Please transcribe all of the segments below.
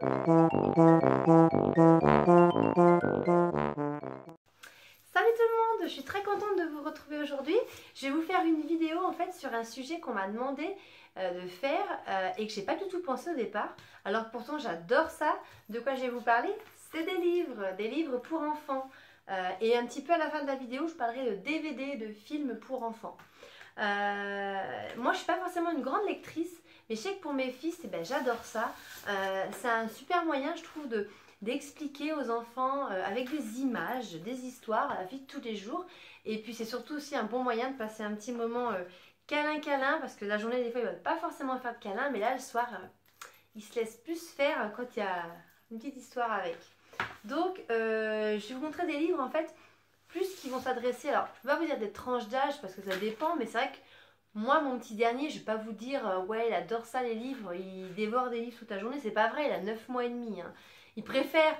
Salut tout le monde, je suis très contente de vous retrouver aujourd'hui. Je vais vous faire une vidéo en fait sur un sujet qu'on m'a demandé de faire et que j'ai pas du tout pensé au départ. Alors pourtant j'adore ça. De quoi je vais vous parler? C'est des livres pour enfants. Et un petit peu à la fin de la vidéo, je parlerai de DVD, de films pour enfants. Moi je suis pas forcément une grande lectrice, mais je sais que pour mes fils, eh ben, j'adore ça. C'est un super moyen, je trouve, d'expliquer aux enfants avec des images, des histoires, la vie de tous les jours. Et puis c'est surtout aussi un bon moyen de passer un petit moment câlin, parce que la journée, des fois, ils ne veulent pas forcément faire de câlin, mais là, le soir, ils se laissent plus faire quand il y a une petite histoire avec. Donc, je vais vous montrer des livres, en fait, plus qui vont s'adresser, alors je ne peux pas vous dire des tranches d'âge parce que ça dépend, mais c'est vrai que moi mon petit dernier, je ne vais pas vous dire ouais il adore ça les livres, il dévore des livres toute la journée, c'est pas vrai, il a 9 mois et demi. Hein. Il préfère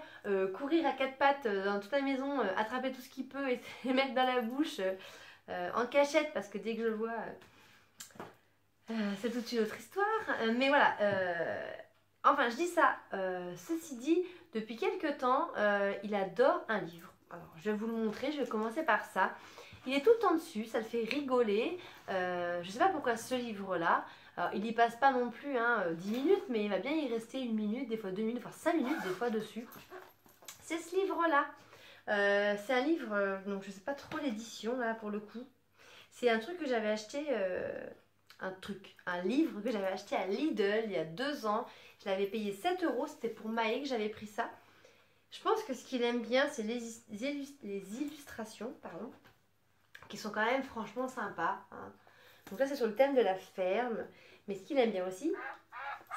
courir à quatre pattes dans toute la maison, attraper tout ce qu'il peut et se mettre dans la bouche en cachette parce que dès que je le vois, c'est toute une autre histoire. Mais voilà, enfin je dis ça, ceci dit, depuis quelques temps, il adore un livre. Alors, je vais vous le montrer, je vais commencer par ça. Il est tout le temps dessus, ça le fait rigoler. Je ne sais pas pourquoi ce livre-là. Alors, il n'y passe pas non plus 10 minutes, mais il va bien y rester 1 minute, des fois 2 minutes, voire 5 minutes, des fois dessus. C'est ce livre-là. C'est un livre, donc je ne sais pas trop l'édition, là, pour le coup. C'est un truc que j'avais acheté, un livre que j'avais acheté à Lidl il y a 2 ans. Je l'avais payé 7 €, c'était pour Maë que j'avais pris ça. Je pense que ce qu'il aime bien, c'est les illustrations, pardon, qui sont quand même franchement sympas. Hein. Donc là, c'est sur le thème de la ferme. Mais ce qu'il aime bien aussi,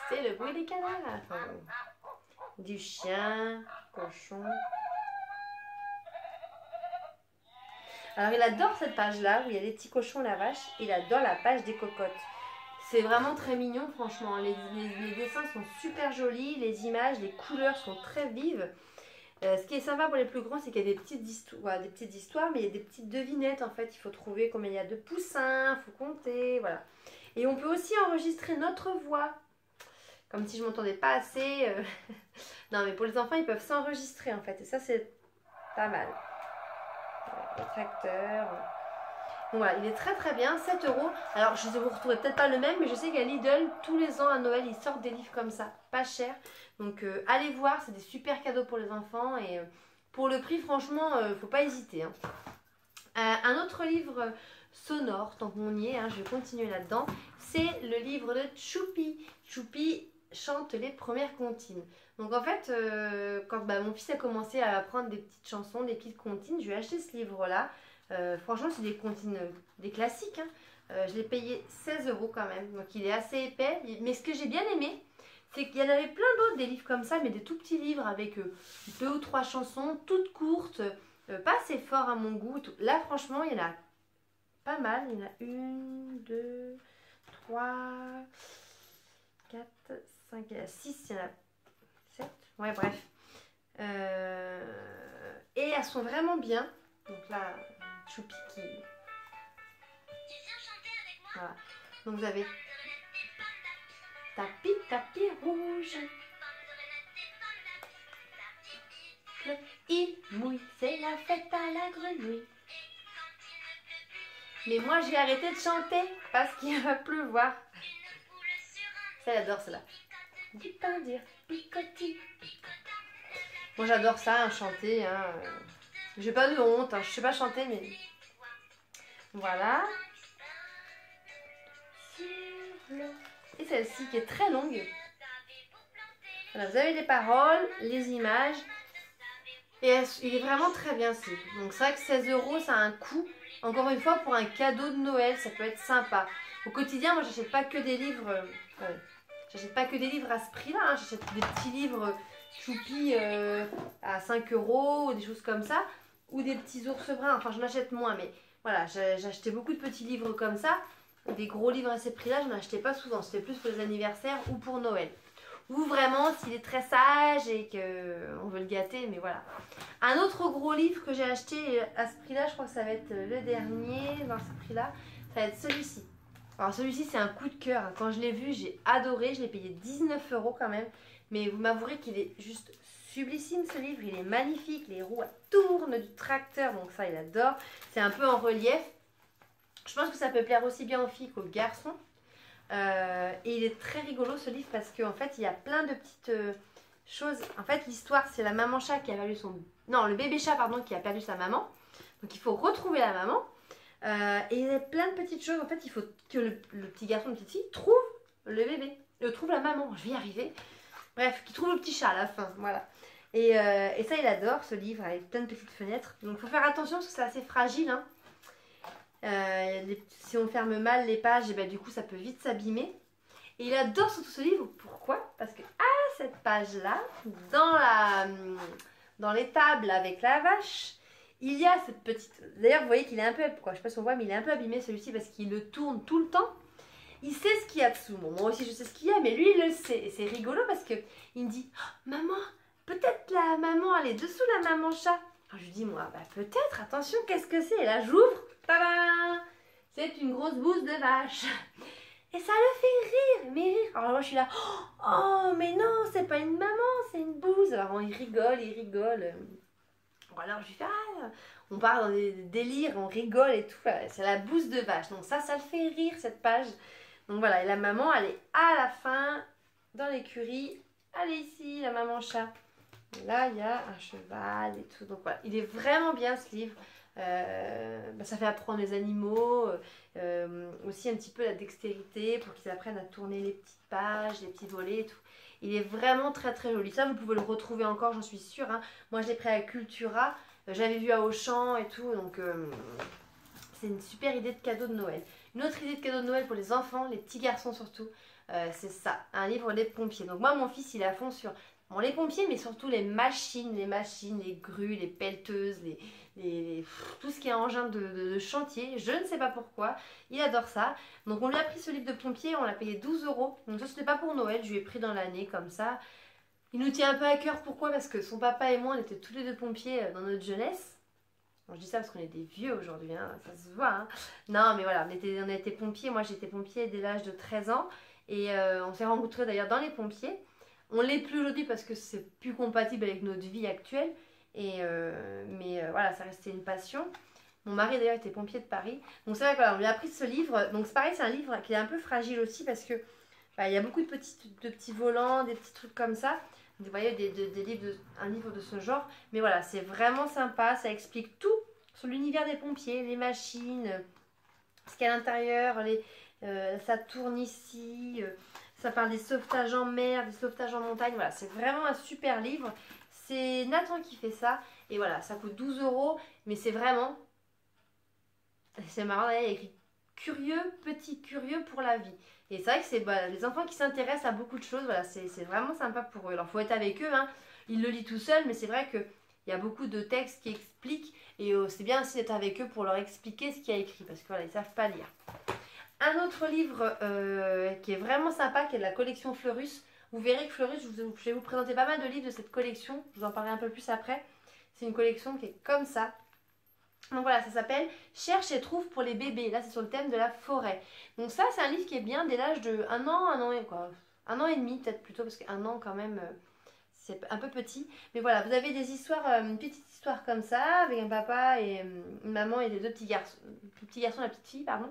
c'est le bruit des canards. Enfin, du chien, cochon. Alors, il adore cette page-là, où il y a les petits cochons, la vache. Il adore la page des cocottes. C'est vraiment très mignon, franchement. Les dessins sont super jolis, les images, les couleurs sont très vives. Ce qui est sympa pour les plus grands, c'est qu'il y a des petites histoires, mais il y a des petites devinettes en fait. Il faut trouver combien il y a de poussins, il faut compter, voilà. Et on peut aussi enregistrer notre voix, comme si je m'entendais pas assez. Non, mais pour les enfants, ils peuvent s'enregistrer en fait, et ça c'est pas mal. Le tracteur. Donc voilà, il est très très bien, 7 €. Alors je sais, vous ne retrouvez peut-être pas le même, mais je sais qu'à Lidl, tous les ans à Noël, ils sortent des livres comme ça, pas cher. Donc allez voir, c'est des super cadeaux pour les enfants. Et pour le prix, franchement, faut pas hésiter. Hein. Un autre livre sonore, tant qu'on y est, hein, je vais continuer là-dedans, c'est le livre de Choupi. Choupi chante les premières comptines. Donc en fait, quand mon fils a commencé à apprendre des petites chansons, des petites comptines, je lui ai acheté ce livre-là. Franchement, c'est des comptines, des classiques. Hein. Je l'ai payé 16 € quand même. Donc il est assez épais. Mais ce que j'ai bien aimé, c'est qu'il y en avait plein d'autres, des livres comme ça, mais des tout petits livres avec 2 ou 3 chansons, toutes courtes, pas assez fort à mon goût. Là, franchement, il y en a pas mal. Il y en a 1, 2, 3, 4, 5, il y en a 6, il y en a 7. Ouais, bref. Et elles sont vraiment bien. Donc là, Choupi qui... Voilà. Donc vous avez tapis rouge. Il mouille, c'est la fête à la grenouille. Mais moi je vais arrêter de chanter parce qu'il va pleuvoir. Ça, elle adore cela. Du pain dire picotis. Moi j'adore ça, hein, chanter. Hein. J'ai pas de honte, hein. Je sais pas chanter, mais voilà. Et celle-ci qui est très longue. Voilà, vous avez les paroles, les images. Et il est vraiment très bien ce livre. Donc c'est vrai que 16 €, ça a un coût. Encore une fois, pour un cadeau de Noël, ça peut être sympa. Au quotidien, moi j'achète pas que des livres. J'achète pas que des livres à ce prix-là. Hein. J'achète des petits livres Choupi à 5 € ou des choses comme ça. Ou des petits ours bruns. Enfin, j'en achète moins. Mais voilà, j'ai acheté beaucoup de petits livres comme ça. Des gros livres à ces prix-là, je n'en achetais pas souvent. C'était plus pour les anniversaires ou pour Noël. Ou vraiment s'il est très sage et qu'on veut le gâter, mais voilà. Un autre gros livre que j'ai acheté à ce prix-là, je crois que ça va être le dernier dans ce prix-là, ça va être celui-ci. Alors celui-ci c'est un coup de cœur, hein. Quand je l'ai vu j'ai adoré, je l'ai payé 19 € quand même. Mais vous m'avouerez qu'il est juste sublissime ce livre, il est magnifique, les roues tournent du tracteur, donc ça il adore. C'est un peu en relief. Je pense que ça peut plaire aussi bien aux filles qu'aux garçons. Et il est très rigolo ce livre parce qu'en fait il y a plein de petites choses. En fait l'histoire c'est la maman chat qui a perdu son... Non, le bébé chat pardon qui a perdu sa maman. Donc il faut retrouver la maman. Et il y a plein de petites choses. En fait il faut que le petit garçon, la petite fille trouve le bébé. Trouve la maman, je vais y arriver. Bref, qui trouve le petit chat à la fin, voilà. Et ça, il adore ce livre avec plein de petites fenêtres. Donc, il faut faire attention parce que c'est assez fragile. Hein. Si on ferme mal les pages, et ben, du coup, ça peut vite s'abîmer. Et il adore surtout ce livre. Pourquoi? Parce que à cette page-là, dans les tables avec la vache, il y a cette petite... D'ailleurs, vous voyez qu'il est un peu... Quoi, je sais pas si on voit, mais il est un peu abîmé celui-ci parce qu'il le tourne tout le temps. Il sait ce qu'il y a dessous. Bon, moi aussi, je sais ce qu'il y a, mais lui, il le sait. Et c'est rigolo parce que il me dit oh, maman, peut-être la maman, elle est dessous la maman chat. Alors, je lui dis moi, bah peut-être, attention, qu'est-ce que c'est? Et là, j'ouvre, tada! C'est une grosse bouse de vache. Et ça le fait rire, mais rire. Alors, moi, je suis là oh, mais non, c'est pas une maman, c'est une bouse. Alors, il rigole, il rigole. Alors, je lui fais on part dans des délires, on rigole et tout. C'est la bouse de vache. Donc, ça le fait rire, cette page. Donc voilà, et la maman, elle est à la fin, dans l'écurie. Elle est ici, la maman chat. Et là, il y a un cheval et tout. Donc voilà, il est vraiment bien ce livre. Ça fait apprendre les animaux, aussi un petit peu la dextérité pour qu'ils apprennent à tourner les petites pages, les petits volets et tout. Il est vraiment très très joli. Ça, vous pouvez le retrouver encore, j'en suis sûre. Hein. Moi, je l'ai pris à Cultura. J'avais vu à Auchan et tout. Donc, c'est une super idée de cadeau de Noël. Une autre idée de cadeau de Noël pour les enfants, les petits garçons surtout, c'est ça, un livre Les pompiers. Donc moi, mon fils, il est à fond sur les pompiers, mais surtout les machines, les grues, les pelleteuses, tout ce qui est engin de chantier. Je ne sais pas pourquoi, il adore ça. Donc on lui a pris ce livre de pompiers, on l'a payé 12 €. Donc ça, c'était pas pour Noël, je lui ai pris dans l'année comme ça. Il nous tient un peu à cœur, pourquoi? Parce que son papa et moi, on était tous les deux pompiers dans notre jeunesse. Bon, je dis ça parce qu'on est des vieux aujourd'hui, hein, ça se voit. Hein. Non, mais voilà, on a été pompiers. Moi, j'étais pompier dès l'âge de 13 ans. Et on s'est rencontrés d'ailleurs dans les pompiers. On l'est plus aujourd'hui parce que c'est plus compatible avec notre vie actuelle. Mais voilà, ça restait une passion. Mon mari d'ailleurs était pompier de Paris. Donc c'est vrai que voilà, on lui a appris ce livre. Donc c'est pareil, c'est un livre qui est un peu fragile aussi parce que il y a beaucoup de petits volants, des petits trucs comme ça. Vous voyez, un livre de ce genre. Mais voilà, c'est vraiment sympa. Ça explique tout sur l'univers des pompiers, les machines, ce qu'il y a à l'intérieur. Ça tourne ici. Ça parle des sauvetages en mer, des sauvetages en montagne. Voilà, c'est vraiment un super livre. C'est Nathan qui fait ça. Et voilà, ça coûte 12 €. Mais c'est vraiment... C'est marrant, il y a écrit curieux, petit curieux pour la vie. Et c'est vrai que c'est les enfants qui s'intéressent à beaucoup de choses, voilà, c'est vraiment sympa pour eux. Alors, il faut être avec eux, hein. Ils le lisent tout seuls, mais c'est vrai qu'il y a beaucoup de textes qui expliquent. Et c'est bien aussi d'être avec eux pour leur expliquer ce qu'il y a écrit, parce que voilà, ils ne savent pas lire. Un autre livre qui est vraiment sympa, qui est de la collection Fleurus. Vous verrez que Fleurus, je vais vous présenter pas mal de livres de cette collection. Je vous en parlerai un peu plus après. C'est une collection qui est comme ça. Donc voilà, ça s'appelle Cherche et trouve pour les bébés. Là, c'est sur le thème de la forêt. Donc ça, c'est un livre qui est bien dès l'âge de 1 an et demi, peut-être plutôt, parce qu'un an quand même, c'est un peu petit. Mais voilà, vous avez des histoires, une petite histoire comme ça, avec un papa et une maman et des deux petits garçons, la petite fille, pardon.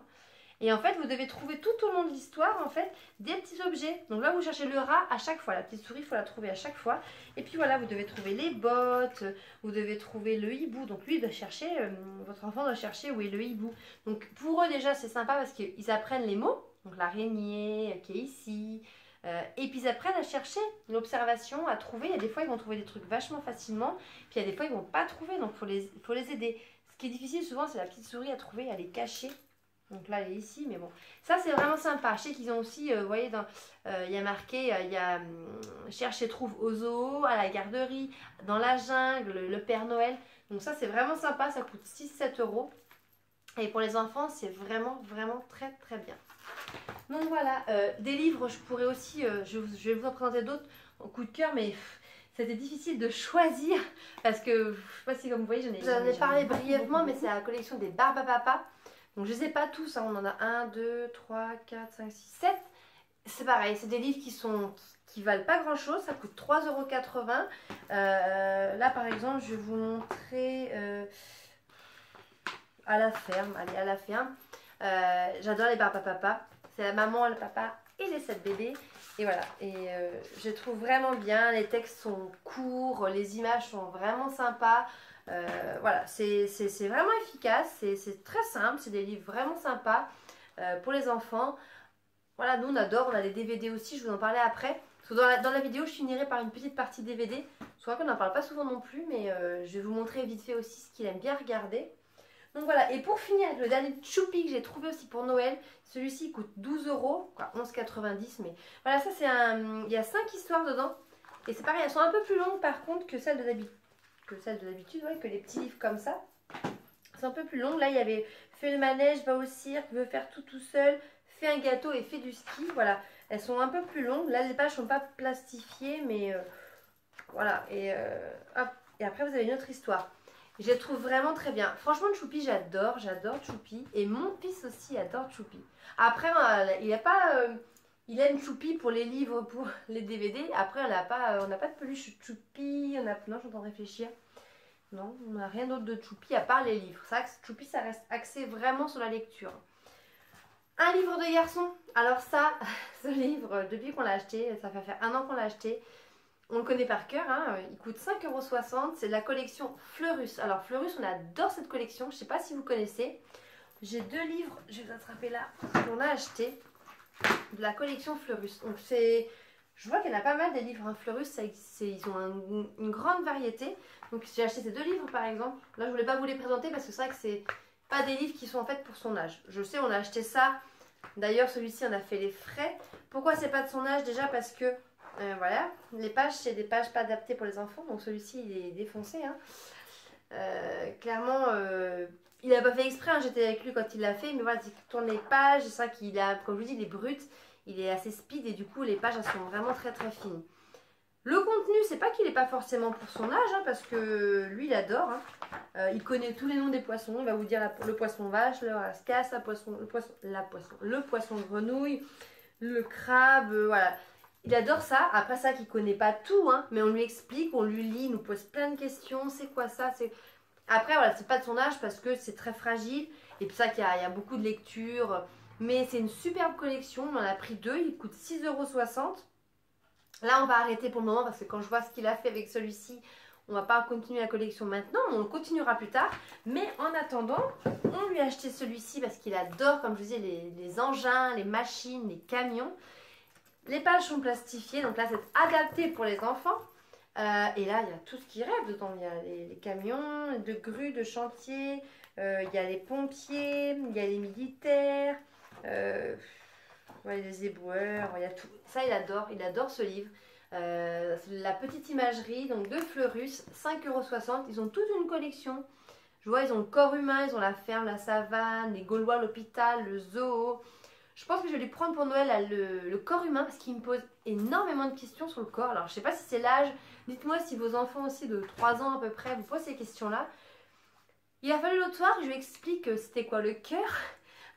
Et en fait, vous devez trouver tout au long de l'histoire, en fait, des petits objets. Donc là, vous cherchez le rat à chaque fois. La petite souris, il faut la trouver à chaque fois. Et puis voilà, vous devez trouver les bottes, vous devez trouver le hibou. Donc lui, il doit chercher, votre enfant doit chercher où est le hibou. Donc pour eux, déjà, c'est sympa parce qu'ils apprennent les mots. Donc l'araignée qui est ici. Et puis ils apprennent à chercher l'observation, à trouver. Il y a des fois, ils vont trouver des trucs vachement facilement. Puis il y a des fois, ils ne vont pas trouver. Donc il faut les aider. Ce qui est difficile souvent, c'est la petite souris à trouver, elle est cachée. Donc là, elle est ici, mais bon. Ça, c'est vraiment sympa. Je sais qu'ils ont aussi, vous voyez, il y a marqué, il y a Cherche et trouve au zoo, à la garderie, dans la jungle, le Père Noël. Donc ça, c'est vraiment sympa. Ça coûte 6-7 €. Et pour les enfants, c'est vraiment, vraiment très, très bien. Donc voilà, des livres, je pourrais aussi, je vais vous en présenter d'autres en coup de cœur, mais c'était difficile de choisir. Parce que, je ne sais pas si comme vous voyez, j'en ai parlé brièvement, mais c'est la collection des Barbapapa. Donc je les ai pas tous, hein. On en a 1, 2, 3, 4, 5, 6, 7. C'est pareil, c'est des livres qui valent pas grand chose, ça coûte 3,80 €. Là par exemple, je vais vous montrer à la ferme. Allez, à la ferme. J'adore les Barbapapa. C'est la maman, le papa et les 7 bébés. Et voilà, je les trouve vraiment bien. Les textes sont courts, les images sont vraiment sympas. Voilà, c'est vraiment efficace, c'est très simple, c'est des livres vraiment sympas pour les enfants. Voilà, nous on adore, on a des DVD aussi, je vous en parlais après. Parce que dans la vidéo, je finirai par une petite partie DVD. Je crois qu'on n'en parle pas souvent non plus, mais je vais vous montrer vite fait aussi ce qu'il aime bien regarder. Donc voilà, et pour finir, le dernier Choupi que j'ai trouvé aussi pour Noël, celui-ci coûte 12 €, quoi, 11,90 €, mais voilà, ça c'est un... Il y a 5 histoires dedans, et c'est pareil, elles sont un peu plus longues par contre que celles de d'habitude, ouais, que les petits livres comme ça. C'est un peu plus long, là il y avait fait le manège, va au cirque, veut faire tout seul, fait un gâteau et fait du ski, voilà. Elles sont un peu plus longues, là les pages sont pas plastifiées, mais voilà, hop, et après vous avez une autre histoire. Je les trouve vraiment très bien. Franchement, Choupi, j'adore Choupi. Et mon fils aussi adore Choupi. Après, il aime Choupi pour les livres, pour les DVD. Après, on n'a pas de peluche Choupi. Non, je suis en train de réfléchir. Non, on n'a rien d'autre de Choupi à part les livres. Ça, Choupi, ça reste axé vraiment sur la lecture. Un livre de garçon. Alors ça, ce livre, depuis qu'on l'a acheté, ça fait faire 1 an qu'on l'a acheté. On le connaît par cœur, hein. Il coûte 5,60 €. C'est de la collection Fleurus. Alors Fleurus, on adore cette collection. Je ne sais pas si vous connaissez. J'ai 2 livres, je vais vous attraper là, qu'on a acheté de la collection Fleurus. Donc je vois qu'il y en a pas mal des livres, hein. Fleurus, ils ont une grande variété. Donc j'ai acheté ces 2 livres par exemple. Là, je voulais pas vous les présenter parce que c'est vrai que c'est pas des livres qui sont en fait pour son âge. Je sais, on a acheté ça. D'ailleurs, celui-ci, on a fait les frais. Pourquoi c'est pas de son âge? Déjà parce que voilà, les pages, c'est des pages pas adaptées pour les enfants. Donc celui-ci, il est défoncé, hein. Clairement, il n'a pas fait exprès, hein. J'étais avec lui quand il l'a fait. Mais voilà, il tourne les pages. C'est vrai qu'il a, comme je vous dis, il est brut. Il est assez speed et du coup, les pages, elles sont vraiment très très fines. Le contenu, c'est pas qu'il n'est pas forcément pour son âge, hein, parce que lui, il adore. Hein. Il connaît tous les noms des poissons. Il va vous dire le poisson vache, le rascasse, le poisson grenouille, le crabe, voilà. Il adore ça. Après ça, qu'il connaît pas tout, hein, mais on lui explique, on lui lit, il nous pose plein de questions. C'est quoi ça? Après, voilà, c'est pas de son âge parce que c'est très fragile. Et puis ça, qu'il y a beaucoup de lectures. Mais c'est une superbe collection. On en a pris 2. Il coûte 6,60 €. Là, on va arrêter pour le moment parce que quand je vois ce qu'il a fait avec celui-ci, on va pas continuer la collection maintenant, mais on le continuera plus tard. Mais en attendant, on lui a acheté celui-ci parce qu'il adore, comme je vous disais, les engins, les machines, les camions. Les pages sont plastifiées, donc là c'est adapté pour les enfants. Et là il y a tout ce qui rêve dedans. Il y a les camions, de grues, de chantier, il y a les pompiers, il y a les militaires, ouais, les éboueurs, il y a tout. Ça il adore ce livre. La petite imagerie donc de Fleurus, 5,60 €. Ils ont toute une collection. Je vois, ils ont le corps humain, ils ont la ferme, la savane, les Gaulois, l'hôpital, le zoo. Je pense que je vais lui prendre pour Noël là, le corps humain parce qu'il me pose énormément de questions sur le corps. Alors je sais pas si c'est l'âge. Dites-moi si vos enfants aussi de 3 ans à peu près vous posent ces questions-là. Il a fallu l'autre soir que je lui explique c'était quoi le cœur,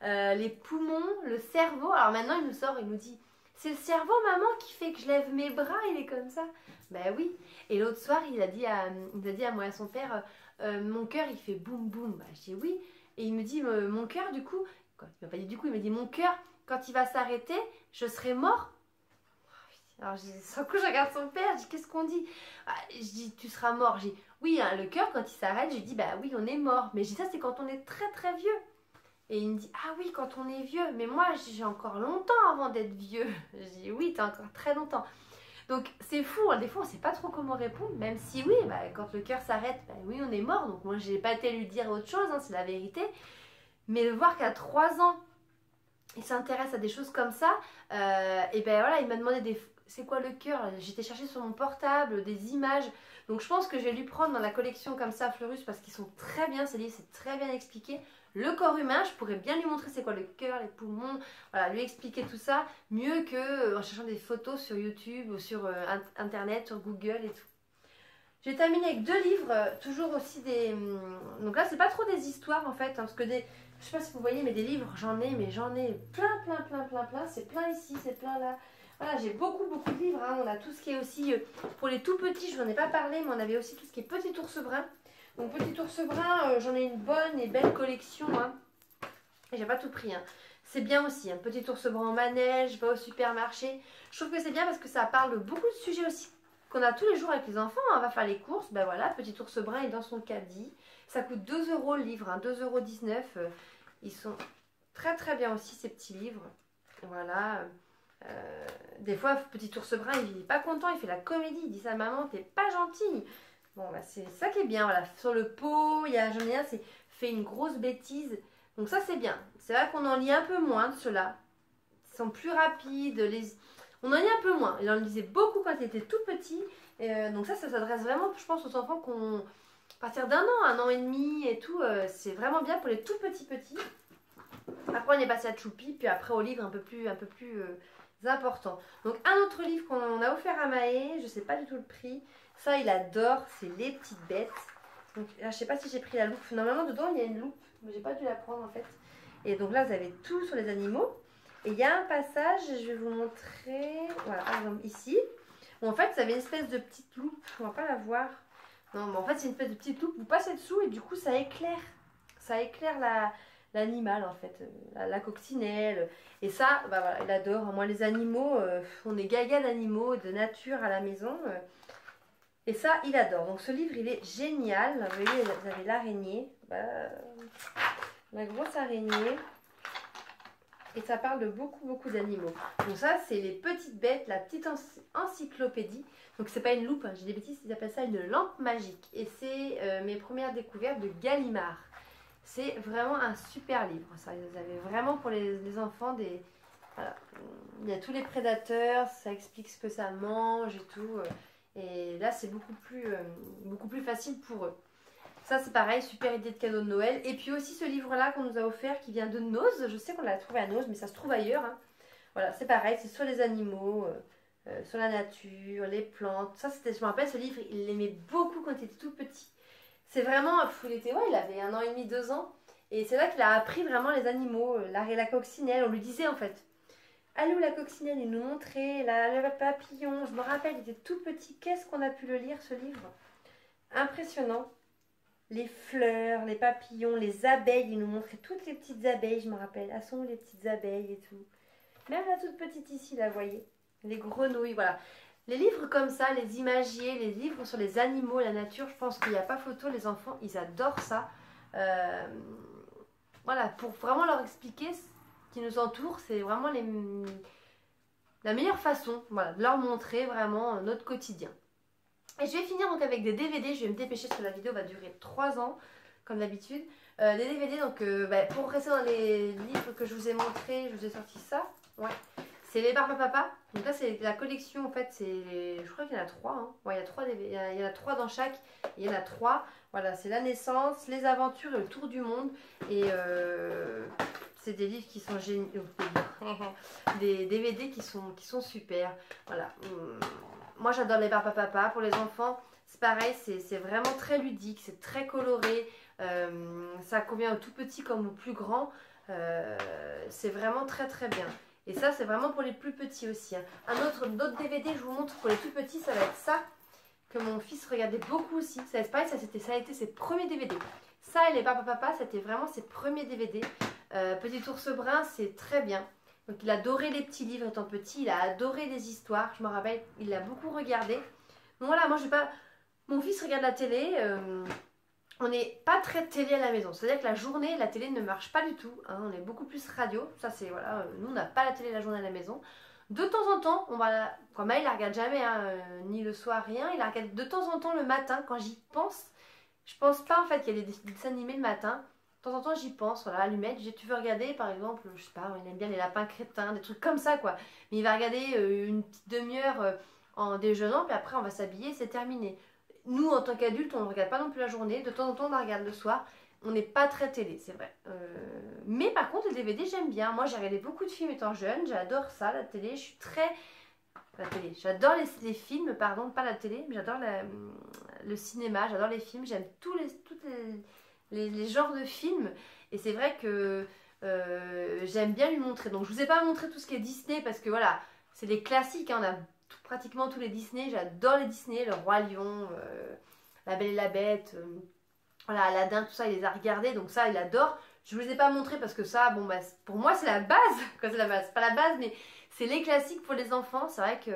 les poumons, le cerveau. Alors maintenant il nous sort, il nous dit c'est le cerveau maman qui fait que je lève mes bras, il est comme ça. Ben oui. Et l'autre soir il a dit à moi et à son père mon cœur il fait boum boum. Ben, je dis oui. Et il me dit mon cœur du coup, il m'a pas dit du coup, il m'a dit mon cœur quand il va s'arrêter, je serai mort. Alors, sans coup, je regarde son père, je dis qu'est-ce qu'on dit? Je dis tu seras mort. Je dis oui, hein, le cœur quand il s'arrête, je dis bah oui, on est mort. Mais je dis ça, c'est quand on est très très vieux. Et il me dit ah oui, quand on est vieux. Mais moi, j'ai encore longtemps avant d'être vieux. Je dis oui, t'as encore très longtemps. Donc c'est fou, hein, des fois on sait pas trop comment répondre, même si oui, bah, quand le cœur s'arrête, bah, oui, on est mort. Donc moi, j'ai pas été lui dire autre chose, hein, c'est la vérité. Mais de voir qu'à 3 ans, il s'intéresse à des choses comme ça, et ben voilà, il m'a demandé c'est quoi le cœur? J'étais chercher sur mon portable des images, donc je pense que je vais lui prendre dans la collection comme ça Fleurus parce qu'ils sont très bien, ces livres, c'est très bien expliqué. Le corps humain, je pourrais bien lui montrer c'est quoi le cœur, les poumons, voilà, lui expliquer tout ça mieux que en cherchant des photos sur YouTube ou sur internet, sur Google et tout. J'ai terminé avec 2 livres, toujours aussi des... Donc là, c'est pas trop des histoires en fait, hein, parce que Je sais pas si vous voyez, mais des livres, mais j'en ai plein. C'est plein ici, c'est plein là. Voilà, j'ai beaucoup de livres. Hein. On a tout ce qui est aussi, pour les tout petits, je n'en ai pas parlé, mais on avait aussi tout ce qui est Petit Ours Brun. Donc Petit Ours Brun, j'en ai une bonne et belle collection. Hein. Et j'ai pas tout pris. Hein. C'est bien aussi, un Petit Ours Brun en manège, va au supermarché. Je trouve que c'est bien parce que ça parle de beaucoup de sujets aussi qu'on a tous les jours avec les enfants. Hein. On va faire les courses, ben voilà, Petit Ours Brun est dans son caddie. Ça coûte 2 € le livre, hein, 2,19 €. Ils sont très bien aussi ces petits livres. Voilà. Des fois, Petit Ours Brun, il n'est pas content, il fait la comédie. Il dit ça, maman, t'es pas gentille. Bon, bah, c'est ça qui est bien. Voilà. Sur le pot, j'en ai un, c'est fait une grosse bêtise. Donc ça, c'est bien. C'est vrai qu'on en lit un peu moins de ceux-là. Ils sont plus rapides. On en lit un peu moins. Il en lisait beaucoup quand il était tout petit. Donc ça s'adresse vraiment, je pense, aux enfants qu'on... À partir d'un an et demi et tout, c'est vraiment bien pour les tout petits. Après, on est passé à Choupi, puis après au livre un peu plus important. Donc, un autre livre qu'on a offert à Maë, je sais pas du tout le prix. Ça, il adore, c'est Les Petites Bêtes. Donc, là, je sais pas si j'ai pris la loupe. Normalement, dedans, il y a une loupe, mais j'ai pas dû la prendre en fait. Et donc là, vous avez tout sur les animaux. Et il y a un passage, je vais vous montrer. Voilà, par exemple, ici. Où en fait, vous avez une espèce de petite loupe. On va pas la voir. Non, mais en fait, c'est une espèce de petite loupe. Vous passez dessous et du coup, ça éclaire. Ça éclaire l'animal, en fait. La coccinelle. Et ça, bah voilà, il adore. Moi, les animaux, on est gaga d'animaux, de nature à la maison. Et ça, il adore. Donc, ce livre, il est génial. Vous voyez, vous avez l'araignée. La grosse araignée. Et ça parle de beaucoup d'animaux. Donc ça, c'est Les Petites Bêtes, la petite encyclopédie. Donc c'est pas une loupe, hein, j'ai des bêtises, ils appellent ça une lampe magique. Et c'est mes premières découvertes de Gallimard. C'est vraiment un super livre. Ça, vous avez vraiment pour les enfants des... Voilà. Il y a tous les prédateurs, ça explique ce que ça mange et tout. Et là, c'est beaucoup plus facile pour eux. Ça, c'est pareil, super idée de cadeau de Noël. Et puis aussi ce livre-là qu'on nous a offert qui vient de Noz. Je sais qu'on l'a trouvé à Noz, mais ça se trouve ailleurs. Hein. Voilà, c'est pareil, c'est sur les animaux, sur la nature, les plantes. Ça, c'était, je me rappelle, ce livre, il l'aimait beaucoup quand il était tout petit. C'est vraiment, il avait 1 an et demi, 2 ans. Et c'est là qu'il a appris vraiment les animaux, la coccinelle. On lui disait en fait, allô la coccinelle, il nous montrait, le papillon. Je me rappelle, il était tout petit. Qu'est-ce qu'on a pu le lire, ce livre? Impressionnant. Les fleurs, les papillons, les abeilles, il nous montrait toutes les petites abeilles, je me rappelle. Ah, sont où les petites abeilles et tout. Même la toute petite ici, là, vous voyez. Les grenouilles, voilà. Les livres comme ça, les imagiers, les livres sur les animaux, la nature, je pense qu'il n'y a pas photo. Les enfants, ils adorent ça. Voilà, pour vraiment leur expliquer ce qui nous entoure, c'est vraiment la meilleure façon, voilà, de leur montrer vraiment notre quotidien. Et je vais finir donc avec des DVD, je vais me dépêcher parce que la vidéo va durer 3 ans, comme d'habitude. Des DVD, donc pour rester dans les livres que je vous ai montrés, je vous ai sorti ça. Ouais. C'est les Barbe à Papa. Donc là, c'est la collection, en fait, je crois qu'il y en a 3. Hein. Ouais, il y a 3 DVD, il y en a 3 dans chaque. Il y en a 3. Voilà, c'est la naissance, les aventures et le tour du monde. Et c'est des livres qui sont géniaux. Des DVD qui sont super. Voilà. Moi, j'adore les Barbe à Papa. Pour les enfants, c'est pareil, c'est vraiment très ludique, c'est très coloré. Ça convient aux tout petits comme aux plus grands. C'est vraiment très bien. Et ça, c'est vraiment pour les plus petits aussi. Hein. D'autres DVD, je vous montre pour les tout petits, ça va être ça, que mon fils regardait beaucoup aussi. Ça va être pareil, ça a été ses premiers DVD. Ça et les Barbe à Papa, c'était vraiment ses premiers DVD. Petit Ours Brun, c'est très bien. Donc il adorait les petits livres étant petit, il a adoré les histoires, je me rappelle, il l'a beaucoup regardé. Donc voilà, moi je vais pas... Mon fils regarde la télé, on n'est pas très télé à la maison. C'est-à-dire que la journée, la télé ne marche pas du tout, hein, on est beaucoup plus radio. Ça c'est, voilà, nous on n'a pas la télé la journée à la maison. De temps en temps, quand Maël, il la regarde jamais, hein, ni le soir, rien. Il la regarde de temps en temps le matin, quand j'y pense. Je pense pas en fait qu'il y a des dessins animés le matin. De temps en temps, j'y pense, voilà, allumette. Tu veux regarder, par exemple, je sais pas, il aime bien les lapins crétins, des trucs comme ça, quoi. Mais il va regarder une petite demi-heure en déjeunant, puis après, on va s'habiller, c'est terminé. Nous, en tant qu'adultes, on ne regarde pas non plus la journée. De temps en temps, on la regarde le soir. On n'est pas très télé, c'est vrai. Mais par contre, les DVD, j'aime bien. Moi, j'ai regardé beaucoup de films étant jeune. J'adore ça, la télé. Je suis très... La télé. J'adore les films, pardon, pas la télé, mais j'adore le cinéma, j'adore les films. J'aime tous les genres de films. Et c'est vrai que j'aime bien lui montrer. Donc je vous ai pas montré tout ce qui est Disney parce que voilà, c'est les classiques, hein. On a pratiquement tous les Disney. J'adore les Disney, le Roi Lion, La Belle et la Bête, voilà, Aladdin, tout ça, il les a regardés, donc ça, il adore. Je vous les ai pas montrés parce que ça, bon, bah, pour moi, c'est la base. Quoi, c'est la base, pas la base, mais c'est les classiques pour les enfants. C'est vrai que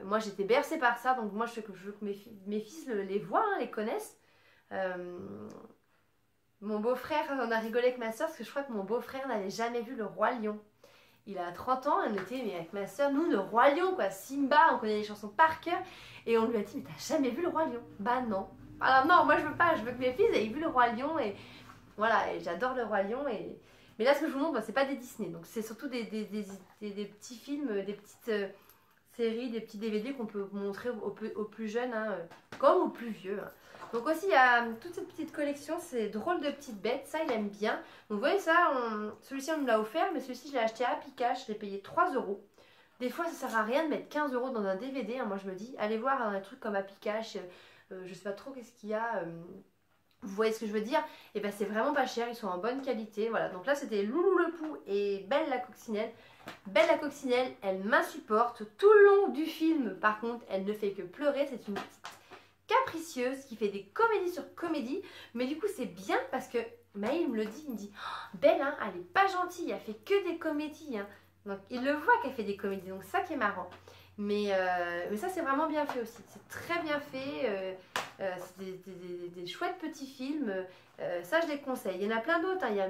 moi, j'étais bercée par ça, donc moi, je veux que mes fils les voient, hein, les connaissent. Euh, Mon beau-frère, on a rigolé avec ma soeur parce que je crois que mon beau-frère n'avait jamais vu le Roi Lion. Il a 30 ans, on était mais avec ma soeur, nous, le Roi Lion, quoi, Simba, on connaît les chansons par cœur. Et on lui a dit, mais t'as jamais vu le Roi Lion? Bah non. Alors non, moi je veux pas, je veux que mes fils aient vu le Roi Lion et voilà, et j'adore le Roi Lion. Mais là, ce que je vous montre, bah, c'est pas des Disney, donc c'est surtout des petits films, des petites séries, des petits DVD qu'on peut montrer aux plus jeunes, hein, comme aux plus vieux, hein. Donc aussi, il y a toute cette petite collection, c'est drôle de petites bêtes, ça il aime bien. Donc vous voyez ça, celui-ci on me l'a offert, mais celui-ci je l'ai acheté à Pikache, je l'ai payé 3 euros. Des fois ça sert à rien de mettre 15 euros dans un DVD, hein. Moi je me dis, allez voir un truc comme à Pikache, je sais pas trop qu'est-ce qu'il y a, vous voyez ce que je veux dire? Et ben c'est vraiment pas cher, ils sont en bonne qualité, voilà. Donc là c'était Loulou le Pou et Belle la Coccinelle. Belle la Coccinelle, elle m'insupporte tout le long du film, par contre elle ne fait que pleurer, c'est une petite capricieuse qui fait des comédies sur comédie, mais du coup c'est bien parce que Maïl me le dit, il me dit oh, Belle, hein, elle est pas gentille, elle fait que des comédies, hein. Donc il le voit qu'elle fait des comédies, donc ça qui est marrant. Mais ça c'est vraiment bien fait aussi, c'est très bien fait, c'est des chouettes petits films, ça je les conseille. Il y en a plein d'autres, hein. Il y a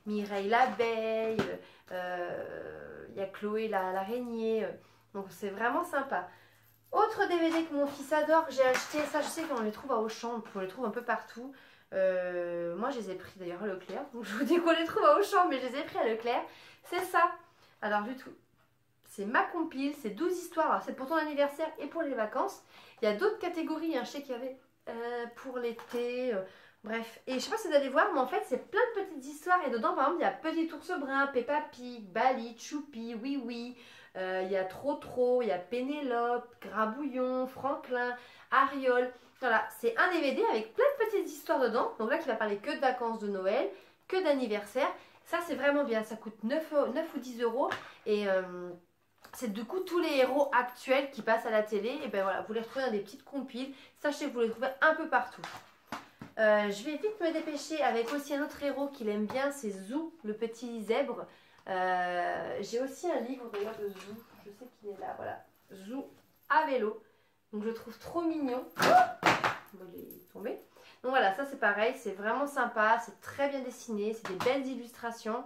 Mireille l'abeille, il y a Chloé l'araignée, donc c'est vraiment sympa. Autre DVD que mon fils adore, que j'ai acheté, ça je sais qu'on les trouve à Auchan, on les trouve un peu partout. Moi je les ai pris d'ailleurs à Leclerc, donc je vous dis qu'on les trouve à Auchan, mais je les ai pris à Leclerc. C'est ça. Alors du tout, c'est ma compile, c'est 12 histoires, alors c'est pour ton anniversaire et pour les vacances. Il y a d'autres catégories, hein, je sais qu'il y avait pour l'été, bref. Et je sais pas si vous allez voir, mais en fait c'est plein de petites histoires et dedans par exemple il y a Petit ours brun, Peppa Pig, Bali, Choupi, Oui Oui. Il y a Trop, il y a Pénélope, Grabouillon, Franklin, Ariol. Voilà, c'est un DVD avec plein de petites histoires dedans. Donc là, qui va parler que de vacances de Noël, que d'anniversaire. Ça, c'est vraiment bien. Ça coûte 9 ou 10 euros. Et c'est du coup tous les héros actuels qui passent à la télé. Et ben voilà, vous les retrouvez dans des petites compiles. Sachez que vous les trouvez un peu partout. Je vais vite me dépêcher avec aussi un autre héros qu'il aime bien, c'est Zou, le petit zèbre. J'ai aussi un livre d'ailleurs de Zou, je sais qu'il est là, voilà, Zou à vélo, donc je le trouve trop mignon. Bon, il est tombé. Donc voilà, ça c'est pareil, c'est vraiment sympa, c'est très bien dessiné, c'est des belles illustrations,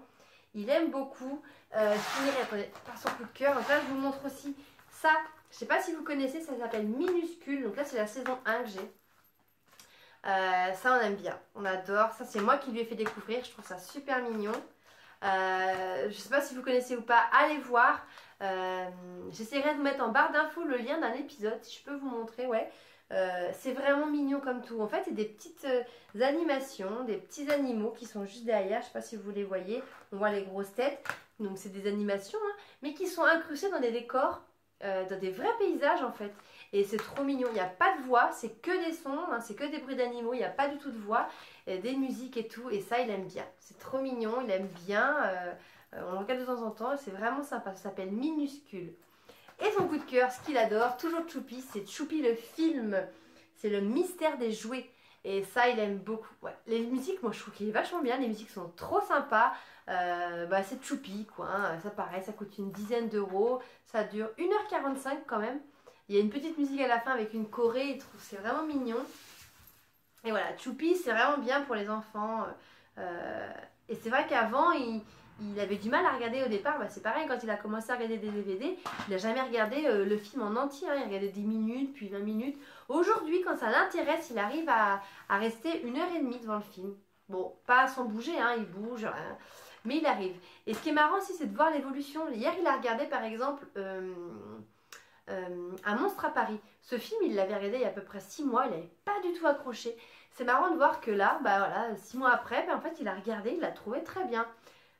il aime beaucoup. Je finirai attendez, par son coup de cœur. Donc là je vous montre aussi ça, je sais pas si vous connaissez, ça s'appelle Minuscule, donc là c'est la saison 1 que j'ai. Ça on aime bien, on adore, ça c'est moi qui lui ai fait découvrir, je trouve ça super mignon. Je sais pas si vous connaissez ou pas, allez voir. J'essaierai de vous mettre en barre d'infos le lien d'un épisode, si je peux vous montrer, ouais. C'est vraiment mignon comme tout. En fait, c'est des petites animations, des petits animaux qui sont juste derrière. Je sais pas si vous les voyez. On voit les grosses têtes. Donc c'est des animations, hein, mais qui sont incrustées dans des décors, dans des vrais paysages en fait. Et c'est trop mignon. Il n'y a pas de voix, c'est que des sons, hein, c'est que des bruits d'animaux. Il n'y a pas du tout de voix, des musiques et tout. Et ça, il aime bien. C'est trop mignon, il aime bien. On le regarde de temps en temps et c'est vraiment sympa. Ça s'appelle Minuscule. Et son coup de cœur, ce qu'il adore, toujours Choupi, c'est Choupi le film. C'est le mystère des jouets. Et ça, il aime beaucoup. Ouais. Les musiques, moi, je trouve qu'il est vachement bien. Les musiques sont trop sympas. C'est Choupi, quoi. Hein. Ça, pareil, ça coûte une dizaine d'euros. Ça dure 1h45 quand même. Il y a une petite musique à la fin avec une choré. Il trouve c'est vraiment mignon. Et voilà, Choupi, c'est vraiment bien pour les enfants. Et c'est vrai qu'avant, il avait du mal à regarder au départ. C'est pareil, quand il a commencé à regarder des DVD, il n'a jamais regardé le film en entier. Hein. Il regardait 10 minutes, puis 20 minutes. Aujourd'hui, quand ça l'intéresse, il arrive à rester 1h30 devant le film. Bon, pas sans bouger, hein, il bouge, hein, mais il arrive. Et ce qui est marrant aussi, c'est de voir l'évolution. Hier, il a regardé par exemple Un monstre à Paris. Ce film, il l'avait regardé il y a à peu près 6 mois, il n'avait pas du tout accroché. C'est marrant de voir que là, voilà, 6 mois après, en fait, il a regardé, il l'a trouvé très bien.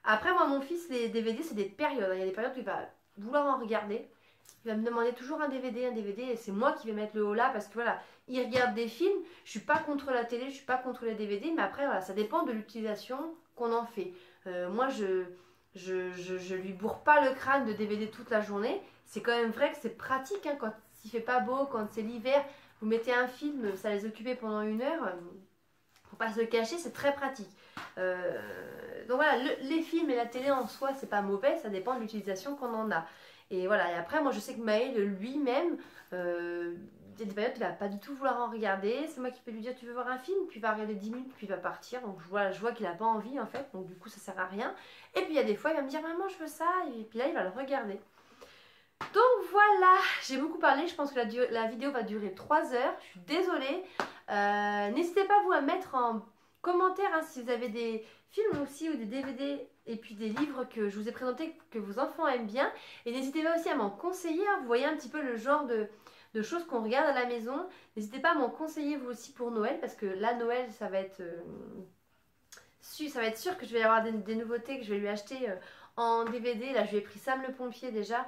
Après, moi, mon fils, les DVD, c'est des périodes. Il y a des périodes où il va vouloir en regarder. Il va me demander toujours un DVD, et c'est moi qui vais mettre le haut là parce que voilà, il regarde des films. Je suis pas contre la télé, je suis pas contre les DVD, mais après, voilà, ça dépend de l'utilisation qu'on en fait. Moi, je lui bourre pas le crâne de DVD toute la journée. C'est quand même vrai que c'est pratique, hein, quand il fait pas beau, quand c'est l'hiver, vous mettez un film, ça les occupait pendant 1 heure. Faut pas se le cacher, c'est très pratique. Donc voilà, les films et la télé en soi, c'est pas mauvais, ça dépend de l'utilisation qu'on en a. Et voilà, et après, moi je sais que Maël lui-même, il y a des périodes, il va pas du tout vouloir en regarder. C'est moi qui peux lui dire, tu veux voir un film, puis il va regarder 10 minutes, puis il va partir. Donc je vois qu'il a pas envie en fait, donc du coup ça sert à rien. Et puis il y a des fois, il va me dire, maman, je veux ça, et puis là il va le regarder. Donc voilà, j'ai beaucoup parlé, je pense que la vidéo va durer 3 heures, je suis désolée. N'hésitez pas vous à mettre en commentaire, hein, si vous avez des films aussi ou des DVD et puis des livres que je vous ai présentés que vos enfants aiment bien. Et n'hésitez pas aussi à m'en conseiller, hein, vous voyez un petit peu le genre de choses qu'on regarde à la maison. N'hésitez pas à m'en conseiller vous aussi pour Noël, parce que là Noël ça va être sûr que je vais avoir des nouveautés que je vais lui acheter en DVD. Là je lui ai pris Sam le Pompier déjà.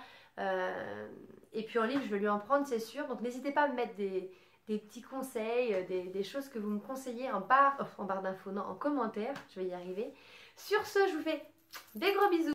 Et puis en livre, je vais lui en prendre, c'est sûr. Donc n'hésitez pas à me mettre des petits conseils, des choses que vous me conseillez en barre d'infos, non, en commentaire. Je vais y arriver. Sur ce, je vous fais des gros bisous.